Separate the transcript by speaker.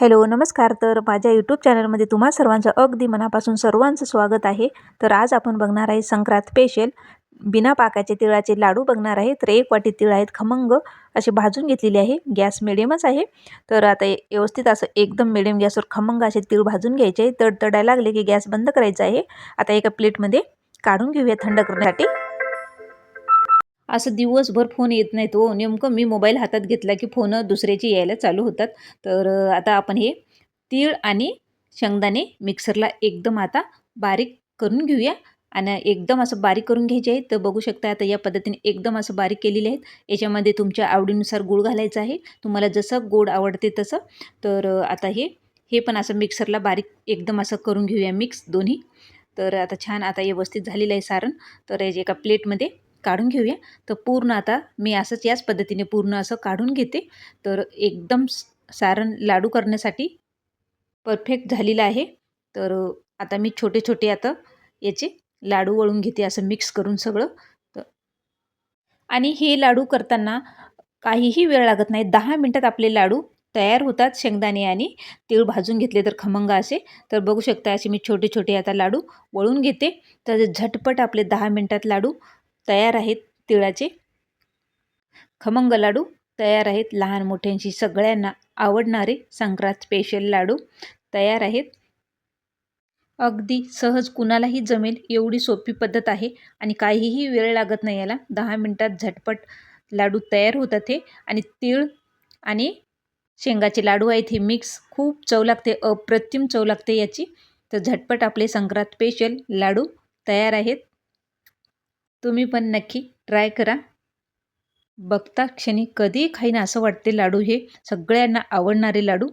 Speaker 1: Hello नमस्कार. तर माझ्या यूट्यूब चॅनलमध्ये तुम्हा सर्वांचं अगदी मनापासून सर्वांचं स्वागत आहे. तर आज आपण बघणार आहे संक्रांत स्पेशल बिना पाकाचे तिळाचे लाडू बघणार आहे. तर 1 वाटी तीळ आहेत खमंग असे भाजून घेतलेले आहे. गॅस मिडियमच आहे. तर आता व्यवस्थित असं एकदम मिडियम गॅसवर खमंग असे तीळ भाजून घ्यायचे. तडतडायला लागले की गॅस बंद करायचा आहे. आता एका प्लेटमध्ये काढून घेऊया थंड करण्यासाठी. असं दिवसभर फोन येत नाही तो नेमकं मी मोबाईल हातात घेतला की फोन दुसऱ्याचे यायला चालू होतात. तर आता आपण हे तीळ आणि शेंगदाणे मिक्सरला एकदम आता बारीक करून घेऊया आणि एकदम असं बारीक करून घ्यायचे आहे. तर बघू शकता आता या पद्धतीने एकदम असं बारीक केलेले आहेत. याच्यामध्ये तुमच्या आवडीनुसार गूळ घालायचा आहे, तुम्हाला जसं गोड आवडते तसं. तर आता हे हे पण असं मिक्सरला बारीक एकदम असं करून घेऊया मिक्स दोन्ही. तर आता छान आता व्यवस्थित झालेलं आहे सारण. तर एका प्लेटमध्ये काढून घेऊया. तर पूर्ण आता मी असंच याच पद्धतीने पूर्ण असं काढून घेते. तर एकदम सारण लाडू करण्यासाठी परफेक्ट झालेलं आहे. तर आता मी छोटे छोटे आता याचे लाडू वळून घेते असं मिक्स करून सगळं. तर आणि हे लाडू करताना काहीही वेळ लागत नाही. 10 मिनिटात आपले लाडू तयार होतात. शेंगदाणे आणि तीळ भाजून घेतले तर खमंग असे. तर बघू शकता असे मी छोटे छोटे आता लाडू वळून घेते. तर झटपट आपले 10 मिनिटात लाडू तयार आहेत. तिळाचे खमंग लाडू तयार आहेत. लहान मोठ्यांशी सगळ्यांना आवडणारे संक्रांत स्पेशल लाडू तयार आहेत. अगदी सहज कुणालाही जमेल एवढी सोपी पद्धत आहे आणि काहीही वेळ लागत नाही याला. 10 मिनिटात झटपट लाडू तयार होतात हे. आणि तीळ आणि शेंगाचे लाडू आहेत हे मिक्स खूप चव लागते, अप्रतिम चव लागते याची. तर झटपट आपले संक्रांत स्पेशल लाडू तयार आहेत. तुम्ही पण नक्की ट्राय करा. बघता क्षणी कधी खाईन असं वाटते लाडू, हे सगळ्यांना आवडणारे लाडू.